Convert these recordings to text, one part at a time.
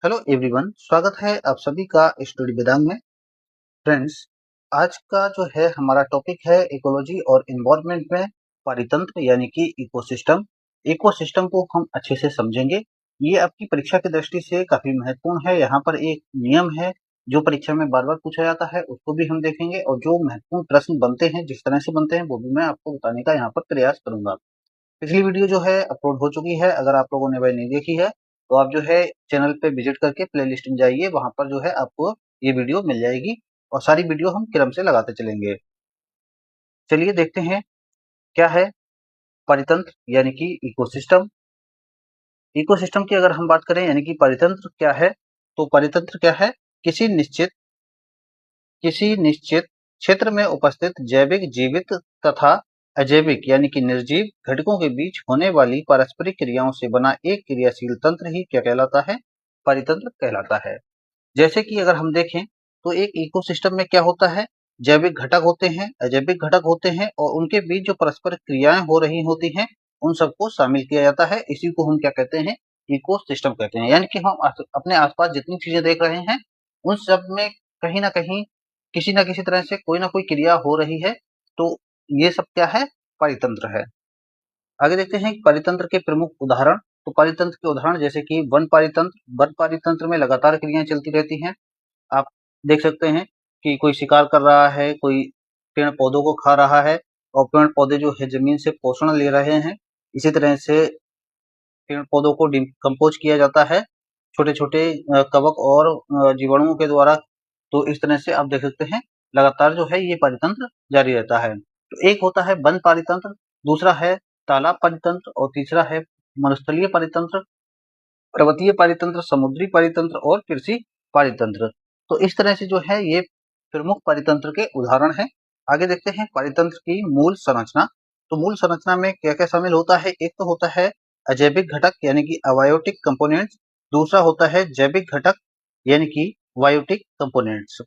Hello everyone, स्वागत है आप सभी का स्टडी वेदांग में। फ्रेंड्स, आज का जो है हमारा टॉपिक है इकोलॉजी और एनवायरनमेंट में पारितंत्र यानी कि इकोसिस्टम। इकोसिस्टम को हम अच्छे से समझेंगे। ये आपकी परीक्षा की दृष्टि से काफी महत्वपूर्ण है। यहाँ पर एक नियम है जो परीक्षा में बार बार पूछा जाता है, उसको भी हम देखेंगे और जो महत्वपूर्ण प्रश्न बनते हैं, जिस तरह से बनते हैं, वो भी मैं आपको बताने का यहाँ पर प्रयास करूंगा। पिछली वीडियो जो है अपलोड हो चुकी है। अगर आप लोगों ने वह नहीं देखी है तो आप जो है चैनल पे विजिट करके प्लेलिस्ट में जाइए, वहां पर जो है आपको ये वीडियो मिल जाएगी और सारी वीडियो हम क्रम से लगाते चलेंगे। चलिए देखते हैं क्या है परितंत्र यानी कि इकोसिस्टम। इकोसिस्टम की अगर हम बात करें यानी कि परितंत्र क्या है, तो परितंत्र क्या है? किसी निश्चित किसी निश्चित क्षेत्र में उपस्थित जैविक, जीवित तथा अजैविक यानी कि निर्जीव घटकों के बीच होने वाली पारस्परिक क्रियाओं से बना एक क्रियाशील तंत्र ही क्या कहलाता है? परितंत्र कहलाता है। जैसे कि अगर हम देखें तो एक इकोसिस्टम में क्या होता है? जैविक घटक होते हैं, अजैविक घटक होते हैं और उनके बीच जो परस्पर क्रियाएं हो रही होती हैं, उन सबको शामिल किया जाता है। इसी को हम क्या कहते हैं? इकोसिस्टम कहते हैं। यानी कि हम अपने आसपास जितनी चीजें देख रहे हैं, उन सब में कहीं ना कहीं किसी ना किसी तरह से कोई ना कोई क्रिया हो रही है। तो ये सब क्या है? परितंत्र है। आगे देखते हैं परितंत्र के प्रमुख उदाहरण। तो परितंत्र के उदाहरण जैसे कि वन परितंत्र में लगातार क्रियाएं चलती रहती हैं। आप देख सकते हैं कि कोई शिकार कर रहा है, कोई पेड़ पौधों को खा रहा है और पेड़ पौधे जो है जमीन से पोषण ले रहे हैं। इसी तरह से पेड़ पौधों को डिकम्पोज किया जाता है छोटे छोटे कवक और जीवाणुओं के द्वारा। तो इस तरह से आप देख सकते हैं लगातार जो है ये परितंत्र जारी रहता है। तो एक होता है वन परितंत्र, दूसरा है तालाब परितंत्र और तीसरा है मरुस्थलीय परितंत्र, पर्वतीय परितंत्र, समुद्री परितंत्र और कृषि परितंत्र। तो इस तरह से जो है ये प्रमुख परितंत्र के उदाहरण हैं। आगे देखते हैं परितंत्र की मूल संरचना। तो मूल संरचना में क्या क्या शामिल होता है? एक तो होता है अजैविक घटक यानी कि अबायोटिक कंपोनेंट्स, दूसरा होता है जैविक घटक यानी कि बायोटिक कंपोनेंट्स।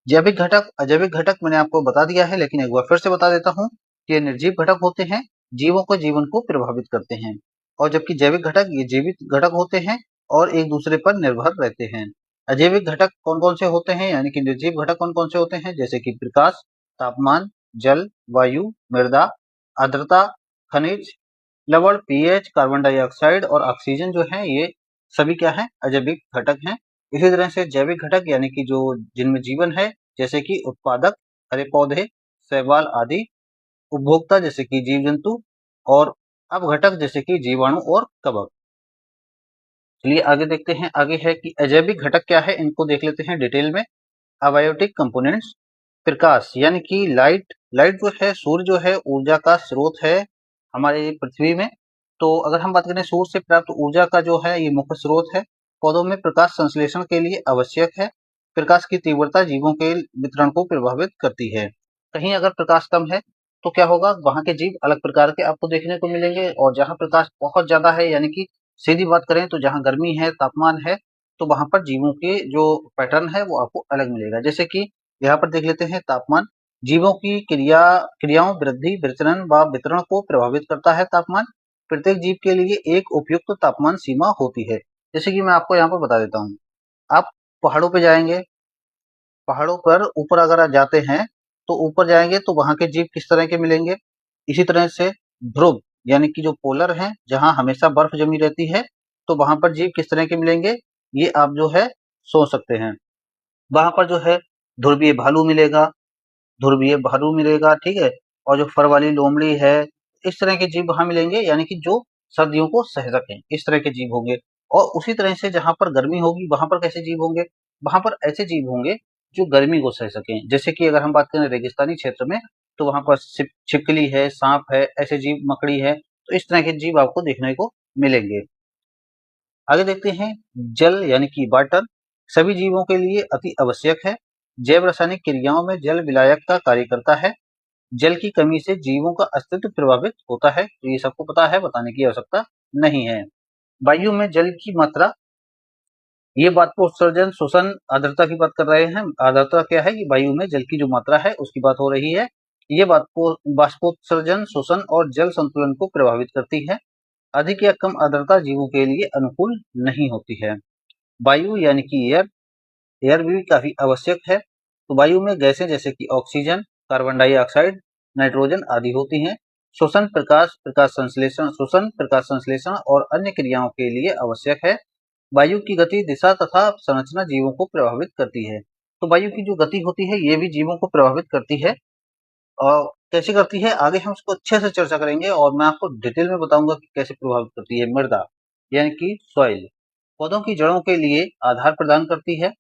जैविक घटक, अजैविक घटक मैंने आपको बता दिया है, लेकिन एक बार फिर से बता देता हूँ कि ये निर्जीव घटक होते हैं, जीवों के जीवन को प्रभावित करते हैं। और जबकि जैविक घटक ये जीवित घटक होते हैं और एक दूसरे पर निर्भर रहते हैं। अजैविक घटक कौन कौन से होते हैं यानी कि निर्जीव घटक कौन कौन से होते हैं? जैसे कि प्रकाश, तापमान, जल, वायु, मृदा, आर्द्रता, खनिज, लवण, पीएच, कार्बन डाइऑक्साइड और ऑक्सीजन जो है ये सभी क्या है? अजैविक घटक हैं। इसी तरह से जैविक घटक यानी कि जो जिनमें जीवन है, जैसे कि उत्पादक, हरे पौधे, शैवाल आदि, उपभोक्ता जैसे कि जीव जंतु और अपघटक जैसे कि जीवाणु और कवक। चलिए आगे देखते हैं। आगे है कि अजैविक घटक क्या है, इनको देख लेते हैं डिटेल में। अबायोटिक कंपोनेंट्स, प्रकाश यानी कि लाइट। लाइट जो है, सूर्य जो है ऊर्जा का स्रोत है हमारे पृथ्वी में। तो अगर हम बात करें सूर्य से प्राप्त ऊर्जा का जो है ये मुख्य स्रोत है। पौधों में प्रकाश संश्लेषण के लिए आवश्यक है। प्रकाश की तीव्रता जीवों के वितरण को प्रभावित करती है। कहीं अगर प्रकाश कम है तो क्या होगा? वहां के जीव अलग प्रकार के आपको देखने को मिलेंगे और जहां प्रकाश बहुत ज्यादा है यानी कि सीधी बात करें तो जहां गर्मी है, तापमान है, तो वहां पर जीवों के जो पैटर्न है वो आपको अलग मिलेगा। जैसे कि यहाँ पर देख लेते हैं तापमान। जीवों की क्रियाओं, वृद्धि, विचरण व वितरण को प्रभावित करता है तापमान। प्रत्येक जीव के लिए एक उपयुक्त तापमान सीमा होती है। जैसे कि मैं आपको यहाँ पर बता देता हूँ। आप पहाड़ों पे जाएंगे, पहाड़ों पर ऊपर अगर आप जाते हैं तो ऊपर जाएंगे तो वहां के जीव किस तरह के मिलेंगे? इसी तरह से ध्रुव यानी कि जो पोलर हैं, जहां हमेशा बर्फ जमी रहती है, तो वहां पर जीव किस तरह के मिलेंगे? ये आप जो है सोच सकते हैं। वहां पर जो है ध्रुवीय भालू मिलेगा, ध्रुवीय भालू मिलेगा, ठीक है। और जो फर वाली लोमड़ी है, इस तरह के जीव वहां मिलेंगे यानी कि जो सर्दियों को सह सकें, इस तरह के जीव होंगे। और उसी तरह से जहां पर गर्मी होगी वहां पर कैसे जीव होंगे? वहां पर ऐसे जीव होंगे जो गर्मी को सह सकें। जैसे कि अगर हम बात करें रेगिस्तानी क्षेत्र में, तो वहां पर छिपकली है, सांप है, ऐसे जीव, मकड़ी है, तो इस तरह के जीव आपको देखने को मिलेंगे। आगे देखते हैं जल यानी कि वाटर। सभी जीवों के लिए अति आवश्यक है। जैव रासायनिक क्रियाओं में जल विलायक का कार्य करता है। जल की कमी से जीवों का अस्तित्व प्रभावित होता है। तो ये सबको पता है, बताने की आवश्यकता नहीं है। वायु में जल की मात्रा, ये बाष्पोत्सर्जन, शोषण, आर्द्रता की बात कर रहे हैं। आर्द्रता क्या है? ये वायु में जल की जो मात्रा है उसकी बात हो रही है। ये बाष्पोत्सर्जन, शोषण और जल संतुलन को प्रभावित करती है। अधिक या कम आर्द्रता जीवों के लिए अनुकूल नहीं होती है। वायु यानी कि एयर भी काफी आवश्यक है। तो वायु में गैसें जैसे कि ऑक्सीजन, कार्बन डाइऑक्साइड, नाइट्रोजन आदि होती हैं। शोषण प्रकाश संश्लेषण और अन्य क्रियाओं के लिए आवश्यक है। वायु की गति, दिशा तथा संरचना जीवों को प्रभावित करती है। तो वायु की जो गति होती है ये भी जीवों को प्रभावित करती है। और कैसे करती है आगे हम उसको अच्छे से चर्चा करेंगे और मैं आपको डिटेल में बताऊंगा कि कैसे प्रभावित करती है। मृदा यानी कि सॉइल पौधों की जड़ों के लिए आधार प्रदान करती है।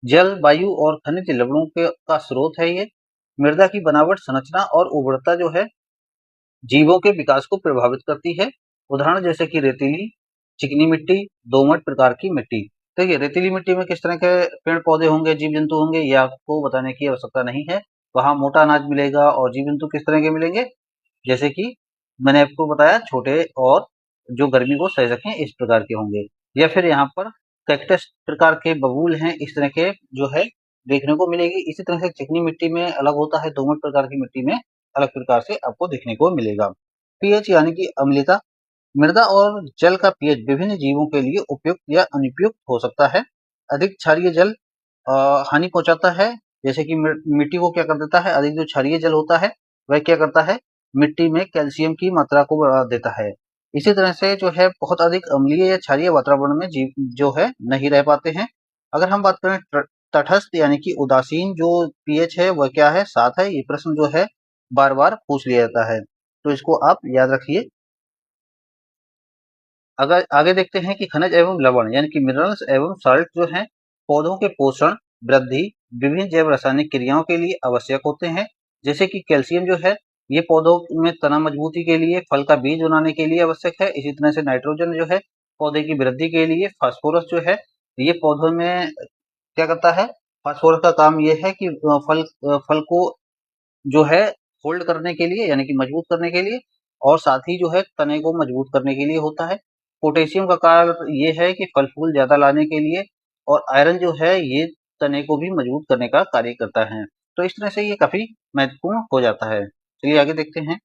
जल, वायु और खनिज लवणों का स्रोत है ये। मृदा की बनावट, संरचना और उर्वरता जो है जीवों के विकास को प्रभावित करती है। उदाहरण जैसे कि रेतीली, चिकनी मिट्टी, दोमट प्रकार की मिट्टी। देखिए रेतीली मिट्टी में किस तरह के पेड़ पौधे होंगे, जीव जंतु होंगे, ये आपको बताने की आवश्यकता नहीं है। वहां मोटा अनाज मिलेगा और जीव जंतु किस तरह के मिलेंगे, जैसे कि मैंने आपको बताया छोटे और जो गर्मी को सह सकें इस प्रकार के होंगे। या फिर यहाँ पर कैक्टस प्रकार के बबूल हैं, इस तरह के जो है देखने को मिलेगी। इसी तरह से चिकनी मिट्टी में अलग होता है, दोमट प्रकार की मिट्टी में अलग प्रकार से आपको देखने को मिलेगा। पीएच यानी कि अम्लता, मृदा और जल का पीएच विभिन्न जीवों के लिए उपयुक्त या अनुपयुक्त हो सकता है। अधिक क्षारीय जल हानि पहुंचाता है, जैसे कि मिट्टी को क्या कर देता है, अधिक जो क्षारीय जल होता है वह क्या करता है, मिट्टी में कैल्शियम की मात्रा को बढ़ा देता है। इसी तरह से जो है बहुत अधिक अम्लीय या क्षारीय वातावरण में जीव जो है नहीं रह पाते हैं। अगर हम बात करें तटस्थ यानी कि उदासीन, जो पीएच है वह क्या है, 7 है। ये प्रश्न जो है बार बार पूछ लिया जाता है, तो इसको आप याद रखिए। अगर आगे देखते हैं कि खनिज एवं लवण यानी कि मिनरल्स एवं साल्ट जो हैं पौधों के पोषण, वृद्धि, विभिन्न जैव रासायनिक क्रियाओं के लिए आवश्यक होते हैं। जैसे कि कैल्शियम जो है ये पौधों में तना मजबूती के लिए, फल का बीज बनाने के लिए आवश्यक है। इसी तरह से नाइट्रोजन जो है पौधे की वृद्धि के लिए। फास्फोरस जो है ये पौधों में क्या करता है, फास्फोरस का काम ये है कि फल को जो है होल्ड करने के लिए यानी कि मजबूत करने के लिए, और साथ ही जो है तने को मजबूत करने के लिए होता है। पोटेशियम का कार्य ये है कि फल फूल ज्यादा लाने के लिए, और आयरन जो है ये तने को भी मजबूत करने का कार्य करता है। तो इस तरह से ये काफी महत्वपूर्ण हो जाता है। चलिए आगे देखते हैं।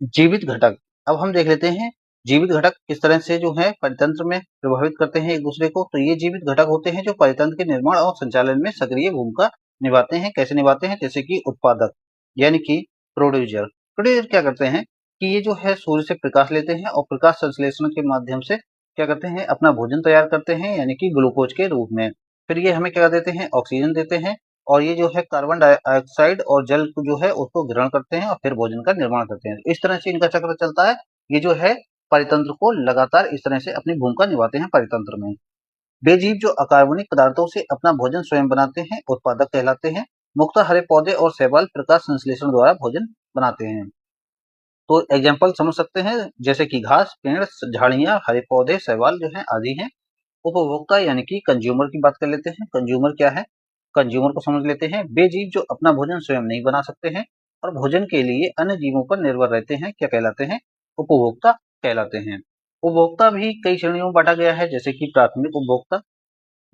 जीवित घटक, अब हम देख लेते हैं जीवित घटक किस तरह से जो है परितंत्र में प्रभावित करते हैं एक दूसरे को। तो ये जीवित घटक होते हैं जो परितंत्र के निर्माण और संचालन में सक्रिय भूमिका निभाते हैं। कैसे निभाते हैं, जैसे कि उत्पादक यानी कि प्रोड्यूसर। प्रोड्यूसर क्या करते हैं कि ये जो है सूर्य से प्रकाश लेते हैं और प्रकाश संश्लेषण के माध्यम से क्या करते हैं, अपना भोजन तैयार करते हैं यानी कि ग्लूकोज के रूप में। फिर ये हमें क्या देते हैं, ऑक्सीजन देते हैं, और ये जो है कार्बन डाइऑक्साइड और जल को जो है उसको ग्रहण करते हैं और फिर भोजन का निर्माण करते हैं। इस तरह से इनका चक्र चलता है। ये जो है परितंत्र को लगातार इस तरह से अपनी भूमिका निभाते हैं परितंत्र में। बेजीव जो अकार्बनिक पदार्थों से अपना भोजन स्वयं बनाते हैं उत्पादक कहलाते हैं। मुख्यतः हरे पौधे और शैवाल प्रकाश संश्लेषण द्वारा भोजन बनाते हैं। तो एग्जाम्पल समझ सकते हैं, जैसे कि घास, पेड़, झाड़ियां, हरे पौधे, शैवाल जो है आदि हैं। उपभोक्ता यानी कि कंज्यूमर की बात कर लेते हैं। कंज्यूमर क्या है, कंज्यूमर को समझ लेते हैं। बेजीव जो अपना भोजन स्वयं नहीं बना सकते हैं और भोजन के लिए अन्य जीवों पर निर्भर रहते हैं, क्या कहलाते हैं, उपभोक्ता कहलाते हैं। उपभोक्ता भी कई श्रेणियों में बांटा गया है, जैसे कि प्राथमिक उपभोक्ता,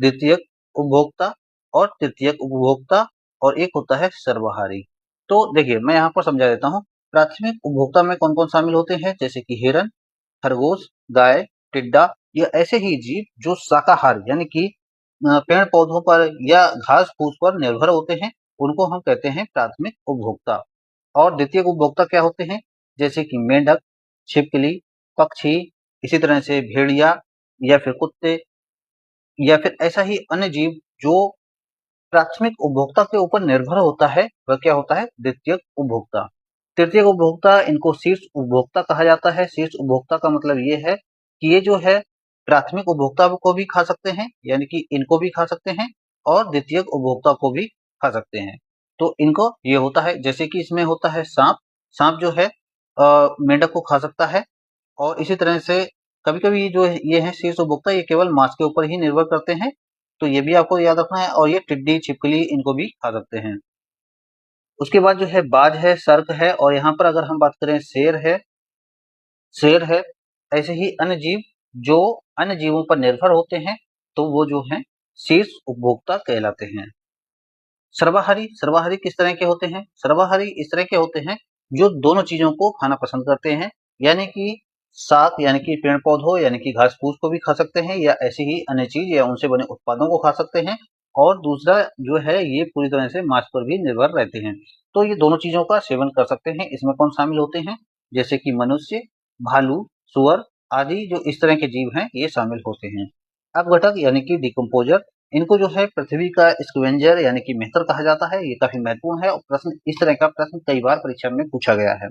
द्वितीयक उपभोक्ता और तृतीयक उपभोक्ता, और एक होता है सर्वहारी। तो देखिए मैं यहाँ पर समझा देता हूँ। प्राथमिक उपभोक्ता में कौन कौन शामिल होते हैं, जैसे कि हिरन, खरगोश, गाय, टिड्डा, या ऐसे ही जीव जो शाकाहार यानी कि पेड़ पौधों पर या घास फूस पर निर्भर होते हैं, उनको हम कहते हैं प्राथमिक उपभोक्ता। और द्वितीयक उपभोक्ता क्या होते हैं, जैसे कि मेंढक, छिपकली, पक्षी, इसी तरह से भेड़िया या फिर कुत्ते, या फिर ऐसा ही अन्य जीव जो प्राथमिक उपभोक्ता के ऊपर निर्भर होता है, वह क्या होता है, द्वितीयक उपभोक्ता। तृतीयक उपभोक्ता, इनको शीर्ष उपभोक्ता कहा जाता है। शीर्ष उपभोक्ता का मतलब ये है कि ये जो है प्राथमिक उपभोक्ता को भी खा सकते हैं यानी कि इनको भी खा सकते हैं, और द्वितीयक उपभोक्ता को भी खा सकते हैं। तो इनको ये होता है, जैसे कि इसमें होता है सांप। सांप जो है मेंढक को खा सकता है। और इसी तरह से कभी कभी ये है शीर्ष उपभोक्ता, ये केवल मांस के ऊपर ही निर्भर करते हैं। तो ये भी आपको याद रखना है। और ये टिड्डी, छिपकली, इनको भी खा सकते हैं। उसके बाद जो है बाज है, सर्क है, और यहाँ पर अगर हम बात करें शेर है, ऐसे ही अन्य जीव जो अन्य जीवों पर निर्भर होते हैं, तो वो जो है शीर्ष उपभोक्ता कहलाते हैं। सर्वाहारी, सर्वाहारी किस तरह के होते हैं, सर्वाहारी इस तरह के होते हैं जो दोनों चीजों को खाना पसंद करते हैं, यानी कि शाक यानी कि पेड़ पौधों यानी कि घास फूस को भी खा सकते हैं, या ऐसी ही अन्य चीज या उनसे बने उत्पादों को खा सकते हैं। और दूसरा जो है ये पूरी तरह से मांस पर भी निर्भर रहते हैं। तो ये दोनों चीजों का सेवन कर सकते हैं। इसमें कौन शामिल होते हैं? जैसे कि मनुष्य, भालू, सुअर आदि जो इस तरह के जीव हैं ये शामिल होते हैं। अपघटक यानी कि डिकम्पोजर, इनको जो है पृथ्वी का स्कवेंजर यानी कि मेहतर कहा जाता है। ये काफी महत्वपूर्ण है और प्रश्न इस तरह का प्रश्न कई बार परीक्षा में पूछा गया है।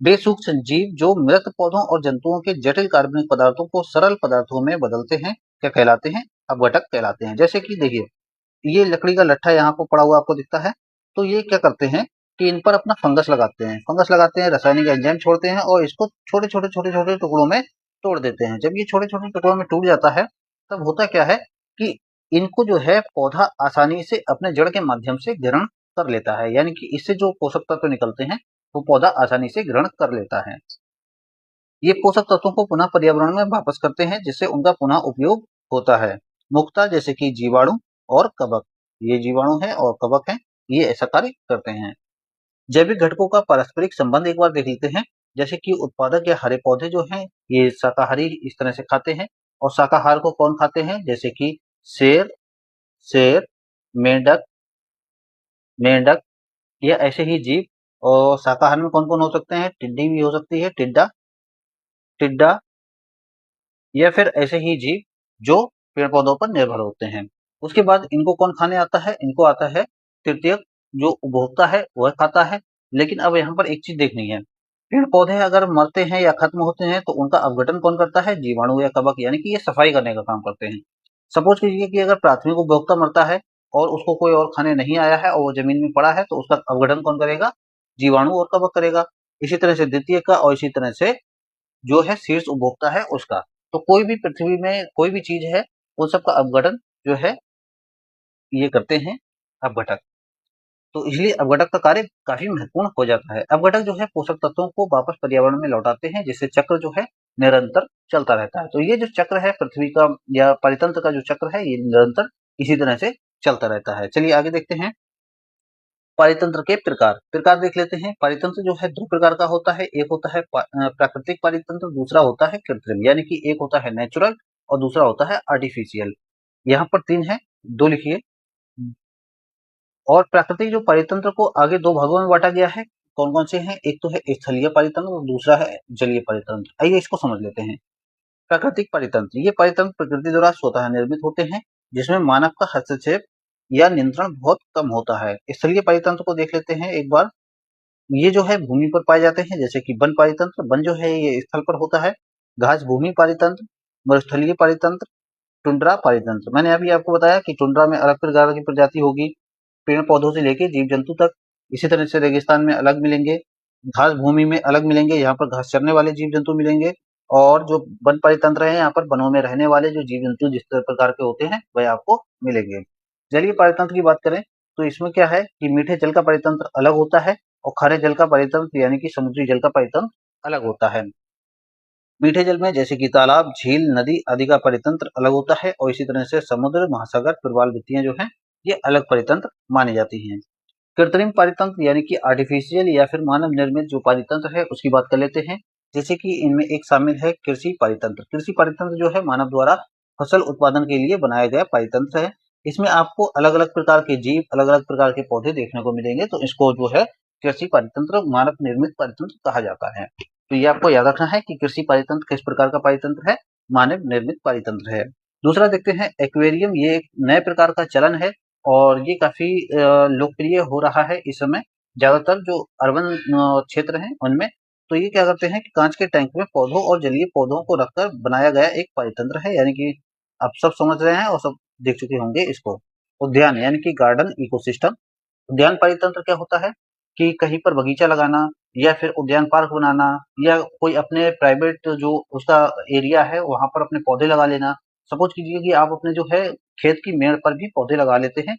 बेसूक्ष्म जीव जो मृत पौधों और जंतुओं के जटिल कार्बनिक पदार्थों को सरल पदार्थों में बदलते हैं, क्या कहलाते हैं? अपघटक कहलाते हैं। जैसे कि देखिए, ये लकड़ी का लट्ठा यहाँ पर पड़ा हुआ आपको दिखता है, तो ये क्या करते हैं कि इन पर अपना फंगस लगाते हैं, रासायनिक एंजाइम छोड़ते हैं और इसको छोटे-छोटे टुकड़ों में तोड़ देते हैं। जब ये छोटे-छोटे टुकड़ों में टूट जाता है, तब होता क्या है कि इनको जो है पौधा आसानी से अपने जड़ के माध्यम से ग्रहण कर लेता है, यानी कि इससे जो पोषक तत्व निकलते हैं, वो पौधा आसानी से ग्रहण कर लेता है। ये पोषक तत्वों को पुनः पर्यावरण में वापस करते हैं, जिससे उनका पुनः उपयोग होता है। मुक्ता जैसे कि जीवाणु और कवक, ये जीवाणु है और कवक है, ये ऐसा कार्य करते हैं। जैविक घटकों का पारस्परिक संबंध एक बार देख लेते हैं। जैसे कि उत्पादक या हरे पौधे जो हैं, ये शाकाहारी इस तरह से खाते हैं। और शाकाहार को कौन खाते हैं? जैसे कि शेर, शेर, मेंढक, मेंढक, या ऐसे ही जीव। और शाकाहार में कौन-कौन हो सकते हैं? टिड्डी भी हो सकती है, टिड्डा, टिड्डा, या फिर ऐसे ही जीव जो पेड़ पौधों पर निर्भर होते हैं। उसके बाद इनको कौन खाने आता है? इनको आता है तृतीयक, जो उपभोक्ता है वह खाता है। लेकिन अब यहाँ पर एक चीज देखनी है, पेड़ पौधे अगर मरते हैं या खत्म होते हैं तो उनका अपघटन कौन करता है? जीवाणु या कवक, यानी कि ये सफाई करने का काम करते हैं। सपोज कीजिए कि अगर प्राथमिक उपभोक्ता मरता है और उसको कोई और खाने नहीं आया है और वो जमीन में पड़ा है, तो उसका अपघटन कौन करेगा? जीवाणु और कवक करेगा। इसी तरह से द्वितीय का, और इसी तरह से जो है शीर्ष उपभोक्ता है उसका। तो कोई भी पृथ्वी में कोई भी चीज है, उन सबका अपघटन जो है ये करते हैं अपघटक। तो इसलिए अपघटक का कार्य काफी महत्वपूर्ण हो जाता है। अपघटक जो है पोषक तत्वों को वापस पर्यावरण में लौटाते हैं, जिससे चक्र जो है निरंतर चलता रहता है। तो ये जो चक्र है पृथ्वी का या परितंत्र का जो चक्र है, ये निरंतर इसी तरह से चलता रहता है। चलिए आगे देखते हैं। पारितंत्र के प्रकार प्रकार देख लेते हैं। पारितंत्र जो है दो प्रकार का होता है। एक होता है प्राकृतिक पारितंत्र, दूसरा होता है कृत्रिम, यानी कि एक होता है नेचुरल और दूसरा होता है आर्टिफिशियल। यहाँ पर तीन है, दो लिखिए। और प्राकृतिक जो पारितंत्र को आगे दो भागों में बांटा गया है। कौन कौन से हैं? एक तो है स्थलीय पारितंत्र और दूसरा है जलीय पारितंत्र। आइए इसको समझ लेते हैं। प्राकृतिक पारितंत्र, ये पारितंत्र प्रकृति द्वारा स्वतः निर्मित होते हैं, जिसमें मानव का हस्तक्षेप या नियंत्रण बहुत कम होता है। स्थलीय पारितंत्र को देख लेते हैं एक बार। ये जो है भूमि पर पाए जाते हैं, जैसे कि वन पारितंत्र। वन जो है ये स्थल पर होता है। घास भूमि पारितंत्र, मरुस्थलीय पारितंत्र, टुंड्रा पारितंत्र। मैंने अभी आपको बताया कि टुंड्रा में अलग प्रकार की प्रजाति होगी, पेड़ पौधों से लेके जीव जंतु तक। इसी तरह से रेगिस्तान में अलग मिलेंगे, घास भूमि में अलग मिलेंगे, यहाँ पर घास चरने वाले जीव जंतु मिलेंगे। और जो वन परितंत्र है, यहाँ पर वनों में रहने वाले जो जीव जंतु जिस प्रकार के होते हैं वह आपको मिलेंगे। जलीय परितंत्र की बात करें तो इसमें क्या है कि मीठे जल का परितंत्र अलग होता है और खारे जल का परितंत्र यानी कि समुद्री जल का परितंत्र अलग होता है। मीठे जल में जैसे कि तालाब, झील, नदी आदि का परितंत्र अलग होता है और इसी तरह से समुद्र, महासागर, प्रवाल भित्तियां जो हैं ये अलग परितंत्र मानी जाती हैं। कृत्रिम पारितंत्र यानी कि आर्टिफिशियल या फिर मानव निर्मित जो पारितंत्र है उसकी बात कर लेते हैं। जैसे कि इनमें एक शामिल है कृषि पारितंत्र। कृषि पारितंत्र जो है मानव द्वारा फसल उत्पादन के लिए बनाया गया पारितंत्र है। इसमें आपको अलग अलग प्रकार के जीव, अलग अलग प्रकार के पौधे देखने को मिलेंगे, तो इसको जो है कृषि पारितंत्र, मानव निर्मित पारितंत्र कहा जाता है। तो ये आपको याद रखना है कि कृषि पारितंत्र किस प्रकार का पारितंत्र है, मानव निर्मित पारितंत्र है। दूसरा देखते हैं एक्वेरियम। ये एक नए प्रकार का चलन है और ये काफी लोकप्रिय हो रहा है इस समय, ज्यादातर जो अर्बन क्षेत्र हैं उनमें। तो ये क्या करते हैं कि कांच के टैंक में पौधों और जलीय पौधों को रखकर बनाया गया एक पारितंत्र है, यानी कि आप सब समझ रहे हैं और सब देख चुके होंगे इसको। उद्यान यानी कि गार्डन इकोसिस्टम। उद्यान परितंत्र क्या होता है कि कहीं पर बगीचा लगाना या फिर उद्यान पार्क बनाना, या कोई अपने प्राइवेट जो उसका एरिया है वहां पर अपने पौधे लगा लेना। सपोज कीजिए कि आप अपने जो है खेत की मेड़ पर भी पौधे लगा लेते हैं।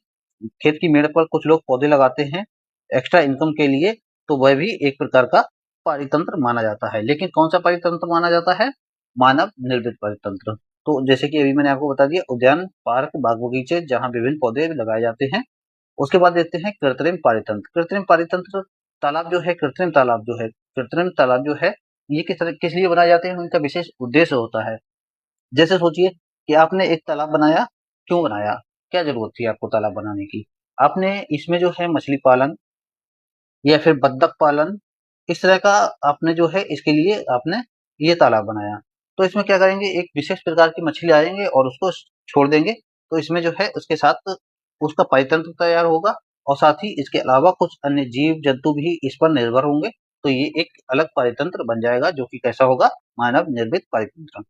खेत की मेड़ पर कुछ लोग पौधे लगाते हैं एक्स्ट्रा इनकम के लिए, तो वह भी एक प्रकार का पारितंत्र माना जाता है। लेकिन कौन सा पारितंत्र माना जाता है? मानव निर्मित पारितंत्र। तो जैसे कि अभी मैंने आपको बता दिया, उद्यान, पार्क, बाग बगीचे जहाँ विभिन्न पौधे लगाए जाते हैं। उसके बाद देखते हैं कृत्रिम पारितंत्र। कृत्रिम पारितंत्र तालाब जो है, कृत्रिम तालाब जो है ये किस लिए बनाए जाते हैं, उनका विशेष उद्देश्य होता है। जैसे सोचिए कि आपने एक तालाब बनाया, क्यों बनाया? क्या ज़रूरत थी आपको तालाब बनाने की? आपने इसमें जो है मछली पालन या फिर बत्तख पालन, इस तरह का आपने जो है इसके लिए आपने ये तालाब बनाया। तो इसमें क्या करेंगे, एक विशेष प्रकार की मछली आएँगे और उसको छोड़ देंगे, तो इसमें जो है उसके साथ उसका परितंत्र तैयार होगा और साथ ही इसके अलावा कुछ अन्य जीव-जंतु भी इस पर निर्भर होंगे, तो ये एक अलग परितंत्र बन जाएगा जो कि कैसा होगा, मानव निर्मित परितंत्र।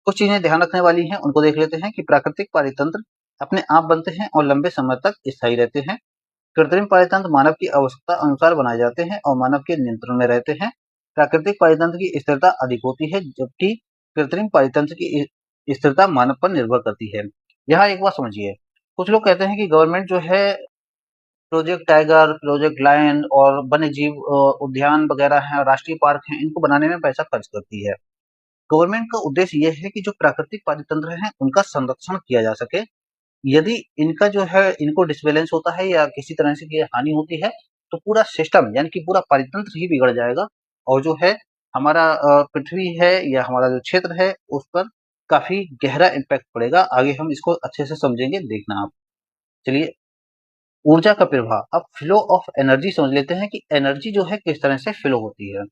कुछ चीज़ें ध्यान रखने वाली हैं, उनको देख लेते हैं कि प्राकृतिक पारितंत्र अपने आप बनते हैं और लंबे समय तक स्थायी रहते हैं। कृत्रिम पारितंत्र मानव की आवश्यकता अनुसार बनाए जाते हैं और मानव के नियंत्रण में रहते हैं। प्राकृतिक पारितंत्र की स्थिरता अधिक होती है, जबकि कृत्रिम पारितंत्र की स्थिरता मानव पर निर्भर करती है। यहाँ एक बात समझिए, कुछ लोग कहते हैं कि गवर्नमेंट जो है प्रोजेक्ट टाइगर, प्रोजेक्ट लायन और वन्य जीव उद्यान वगैरह हैं, राष्ट्रीय पार्क हैं, इनको बनाने में पैसा खर्च करती है। गवर्नमेंट का उद्देश्य ये है कि जो प्राकृतिक पारितंत्र हैं, उनका संरक्षण किया जा सके। यदि इनका जो है इनको डिसबैलेंस होता है या किसी तरह से की हानि होती है, तो पूरा सिस्टम यानी कि पूरा परितंत्र ही बिगड़ जाएगा और जो है हमारा पृथ्वी है या हमारा जो क्षेत्र है, उस पर काफ़ी गहरा इम्पैक्ट पड़ेगा। आगे हम इसको अच्छे से समझेंगे, देखना आप। चलिए, ऊर्जा का प्रवाह, अब फ्लो ऑफ एनर्जी समझ लेते हैं कि एनर्जी जो है किस तरह से फ्लो होती है।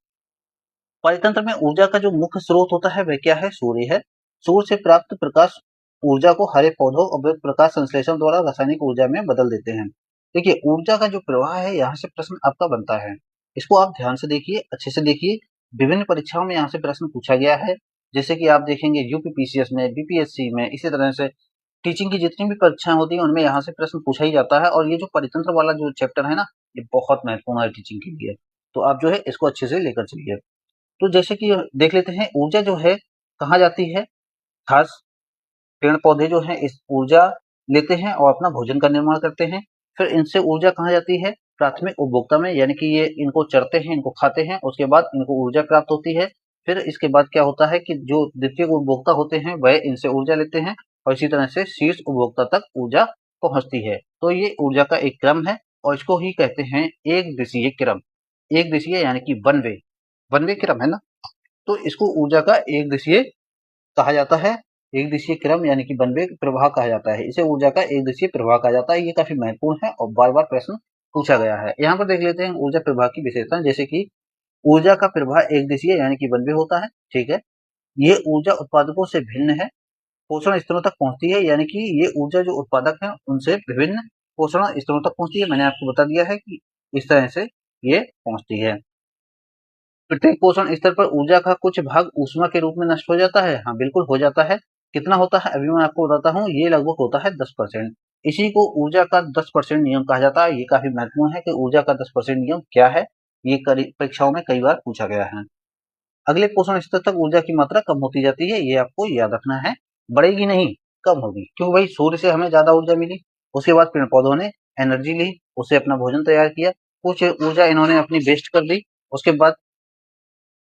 परितंत्र में ऊर्जा का जो मुख्य स्रोत होता है वह क्या है? सूर्य है। सूर्य से प्राप्त प्रकाश ऊर्जा को हरे पौधों और विद्युत प्रकाश संश्लेषण द्वारा रासायनिक ऊर्जा में बदल देते हैं। देखिए, ऊर्जा का जो प्रवाह है, यहाँ से प्रश्न आपका बनता है। इसको आप ध्यान से देखिए, अच्छे से देखिए। विभिन्न परीक्षाओं में यहाँ से प्रश्न पूछा गया है। जैसे कि आप देखेंगे यूपीपीसीएस में, बीपीएससी में, इसी तरह से टीचिंग की जितनी भी परीक्षाएं होती हैं उनमें यहाँ से प्रश्न पूछा ही जाता है। और ये जो परितंत्र वाला जो चैप्टर है ना, ये बहुत महत्वपूर्ण है टीचिंग के लिए। तो आप जो है इसको अच्छे से लेकर चलिए। तो जैसे कि देख लेते हैं, ऊर्जा जो है कहाँ जाती है? घास, पेड़-पौधे जो हैं इस ऊर्जा लेते हैं और अपना भोजन का निर्माण करते हैं। फिर इनसे ऊर्जा कहाँ जाती है? प्राथमिक उपभोक्ता में, यानी कि ये इनको चरते हैं, इनको खाते हैं, उसके बाद इनको ऊर्जा प्राप्त होती है। फिर इसके बाद क्या होता है कि जो द्वितीयक उपभोक्ता होते हैं वह इनसे ऊर्जा लेते हैं और इसी तरह से शीर्ष उपभोक्ता तक ऊर्जा पहुँचती है। तो ये ऊर्जा का एक क्रम है और इसको ही कहते हैं एक दिशीय क्रम। एक दिशीय यानी कि वन वे क्रम है ना? तो इसको ऊर्जा का एक दिशीय कहा जाता है। एक दिशीय क्रम यानी कि वन वे प्रवाह कहा जाता है। इसे ऊर्जा का एक दिशीय प्रवाह कहा जाता है। ये काफी महत्वपूर्ण है और बार-बार प्रश्न पूछा गया है। यहाँ पर देख लेते हैं ऊर्जा प्रवाह की विशेषताएं, जैसे कि ऊर्जा का प्रवाह एक दिशीय यानी कि वन वे होता है, ठीक है। ये ऊर्जा उत्पादकों से भिन्न है, पोषण स्तरों तक पहुंचती है, यानी कि ये ऊर्जा जो उत्पादक है उनसे विभिन्न पोषण स्तरों तक पहुंचती है। मैंने आपको बता दिया है कि इस तरह से ये पहुंचती है। प्रत्येक पोषण स्तर पर ऊर्जा का कुछ भाग ऊष्मा के रूप में नष्ट हो जाता है। हाँ, बिल्कुल हो जाता है। कितना होता है? अभी मैं आपको बताता हूँ। ये लगभग होता है 10%। इसी को ऊर्जा का 10% नियम कहा जाता है। ये काफी महत्वपूर्ण है कि ऊर्जा का 10% नियम क्या है। ये परीक्षाओं में कई बार पूछा गया है। अगले पोषण स्तर तक ऊर्जा की मात्रा कम होती जाती है, ये आपको याद रखना है। बढ़ेगी नहीं, कम होगी। क्यों भाई? सूर्य से हमें ज्यादा ऊर्जा मिली, उसके बाद पेड़ पौधों ने एनर्जी ली, उससे अपना भोजन तैयार किया, कुछ ऊर्जा इन्होंने अपनी वेस्ट कर दी, उसके बाद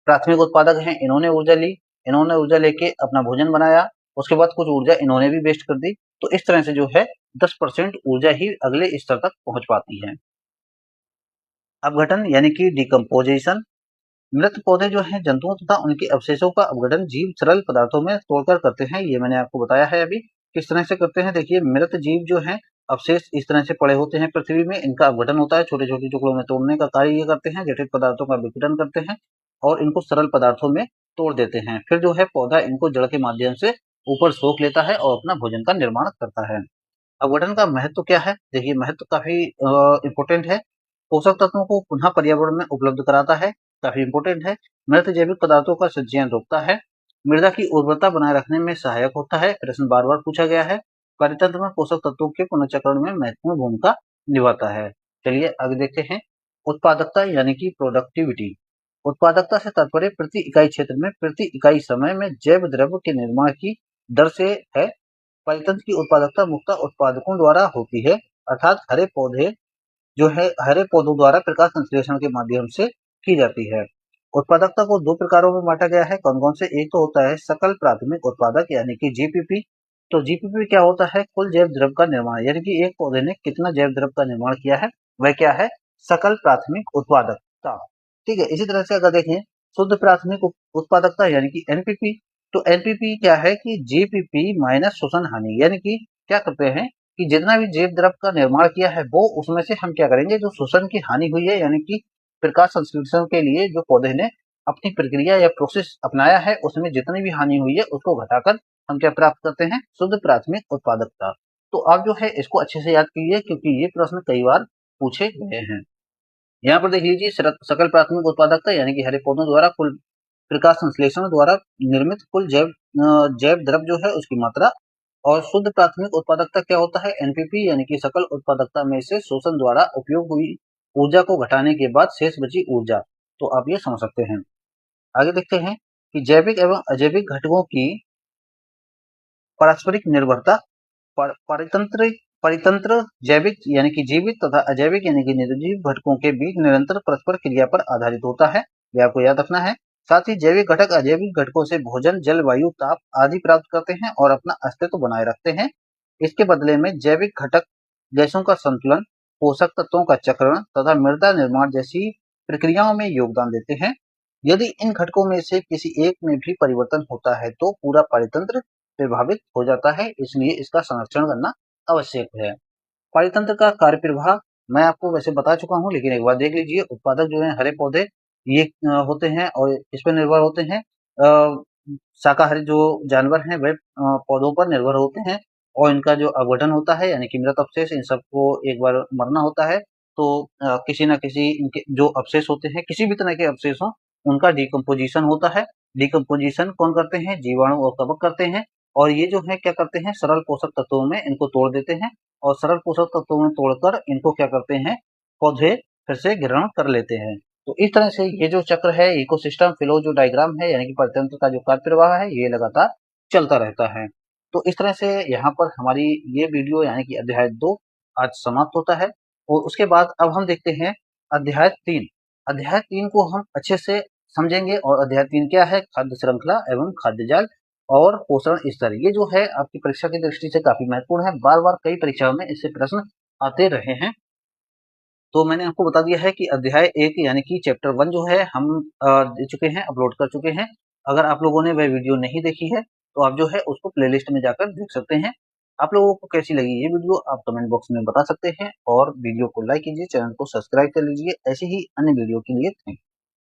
प्राथमिक उत्पादक हैं, इन्होंने ऊर्जा ली, इन्होंने ऊर्जा लेके अपना भोजन बनाया, उसके बाद कुछ ऊर्जा इन्होंने भी वेस्ट कर दी। तो इस तरह से जो है 10% ऊर्जा ही अगले स्तर तक पहुंच पाती है। अपघटन यानी कि डिकम्पोजिशन, मृत पौधे जो हैं जंतुओं तथा उनके अवशेषों का अपघटन जीव सरल पदार्थों में तोड़कर करते हैं। ये मैंने आपको बताया है अभी। किस तरह से करते हैं? देखिए, मृत जीव जो हैं अवशेष इस तरह से पड़े होते हैं पृथ्वी में, इनका अपघटन होता है, छोटे-छोटे टुकड़ों में तोड़ने का कार्य ये करते हैं, जटिल पदार्थों का विघटन करते हैं और इनको सरल पदार्थों में तोड़ देते हैं। फिर जो है पौधा इनको जड़ के माध्यम से ऊपर सोख लेता है और अपना भोजन का निर्माण करता है। अपघटन का महत्व क्या है? देखिए, महत्व काफ़ी इम्पोर्टेंट है। पोषक तत्वों को पुनः पर्यावरण में उपलब्ध कराता है, काफ़ी इम्पोर्टेंट है। मृत जैविक पदार्थों का संचयन रोकता है। मृदा की उर्वरता बनाए रखने में सहायक होता है। प्रश्न बार-बार पूछा गया है। परितंत्र में पोषक तत्वों के पुनर्चक्रण में महत्वपूर्ण भूमिका निभाता है। चलिए आगे देखते हैं। उत्पादकता यानी कि प्रोडक्टिविटी। उत्पादकता से तात्पर्य प्रति इकाई क्षेत्र में प्रति इकाई समय में जैव द्रव्य के निर्माण की दर से है। परितंत्र की उत्पादकता मुख्यतः उत्पादकों द्वारा होती है, अर्थात हरे पौधों द्वारा प्रकाश संश्लेषण के माध्यम से की जाती है। उत्पादकता को दो प्रकारों में बांटा गया है। कौन कौन से? एक तो होता है सकल प्राथमिक उत्पादक यानी कि जीपीपी। तो जीपीपी क्या होता है? कुल जैव द्रव्य का निर्माण, यानी कि एक पौधे ने कितना जैव द्रव्य का निर्माण किया है, वह क्या है? सकल प्राथमिक उत्पादकता। ठीक है। इसी तरह से अगर देखें शुद्ध प्राथमिक उत्पादकता यानी कि एनपीपी। तो एनपीपी क्या है कि जीपीपी माइनस शोषण हानि, यानी कि क्या करते हैं कि जितना भी जैव द्रव का निर्माण किया है वो उसमें से हम क्या करेंगे, जो शोषण की हानि हुई है यानी कि प्रकाश संश्लेषण के लिए जो पौधे ने अपनी प्रक्रिया या प्रोसेस अपनाया है उसमें जितनी भी हानि हुई है उसको घटाकर हम क्या प्राप्त करते हैं, शुद्ध प्राथमिक उत्पादकता। तो आप जो है इसको अच्छे से याद कीजिए क्योंकि ये प्रश्न कई बार पूछे गए हैं। यहाँ पर देख लीजिए सकल प्राथमिक उत्पादकता यानी कि हरे पौधों द्वारा कुल प्रकाश संश्लेषण द्वारा निर्मित कुल जैव द्रव जो है उसकी मात्रा। और शुद्ध प्राथमिक उत्पादकता क्या होता है, एनपीपी यानी कि सकल उत्पादकता में से शोषण द्वारा उपयोग हुई ऊर्जा को घटाने के बाद शेष बची ऊर्जा। तो आप ये समझ सकते हैं। आगे देखते हैं कि जैविक एवं अजैविक घटकों की पारस्परिक निर्भरता। परितंत्र परितंत्र जैविक यानी कि जीवित तथा अजैविक यानी कि निर्जीव घटकों के बीच निरंतर परस्पर क्रिया पर आधारित होता है, ये आपको याद रखना है। साथ ही जैविक घटक अजैविक घटकों से भोजन, जल, वायु, ताप आदि प्राप्त करते हैं और अपना अस्तित्व बनाए रखते हैं। इसके बदले में जैविक घटक गैसों का संतुलन, पोषक तत्वों का चक्रण तथा मृदा निर्माण जैसी प्रक्रियाओं में योगदान देते हैं। यदि इन घटकों में से किसी एक में भी परिवर्तन होता है तो पूरा परितंत्र प्रभावित हो जाता है, इसलिए इसका संरक्षण करना आवश्यक है। परितंत्र का कार्य प्रवाह मैं आपको वैसे बता चुका हूँ, लेकिन एक बार देख लीजिए। उत्पादक जो है हरे पौधे ये होते हैं और इस पर निर्भर होते हैं। शाकाहारी जो जानवर हैं वे पौधों पर निर्भर होते हैं और इनका जो अपघटन होता है यानी कि मृत अवशेष, इन सबको एक बार मरना होता है। तो किसी न किसी इनके जो अवशेष होते हैं, किसी भी तरह के अवशेष हों, उनका डिकम्पोजिशन होता है। डिकम्पोजिशन कौन करते हैं, जीवाणु और कवक करते हैं। और ये जो है क्या करते हैं, सरल पोषक तत्वों में इनको तोड़ देते हैं और सरल पोषक तत्वों में तोड़कर इनको क्या करते हैं, पौधे फिर से ग्रहण कर लेते हैं। तो इस तरह से ये जो चक्र है, इकोसिस्टम फ्लो जो डायग्राम है यानी कि परितंत्र का जो कार्य प्रवाह है, ये लगातार चलता रहता है। तो इस तरह से यहाँ पर हमारी ये वीडियो यानी कि अध्याय 2 आज समाप्त होता है। और उसके बाद अब हम देखते हैं अध्याय 3। अध्याय 3 को हम अच्छे से समझेंगे। और अध्याय 3 क्या है, खाद्य श्रृंखला एवं खाद्य जाल और पोषण स्तर। ये जो है आपकी परीक्षा की दृष्टि से काफी महत्वपूर्ण है, बार बार कई परीक्षाओं में इससे प्रश्न आते रहे हैं। तो मैंने आपको बता दिया है कि अध्याय 1 यानी कि चैप्टर 1 जो है हम दे चुके हैं, अपलोड कर चुके हैं। अगर आप लोगों ने वह वीडियो नहीं देखी है तो आप जो है उसको प्लेलिस्ट में जाकर देख सकते हैं। आप लोगों को कैसी लगी ये वीडियो आप कमेंट बॉक्स में बता सकते हैं और वीडियो को लाइक कीजिए, चैनल को सब्सक्राइब कर लीजिए ऐसी ही अन्य वीडियो के लिए। Thank you.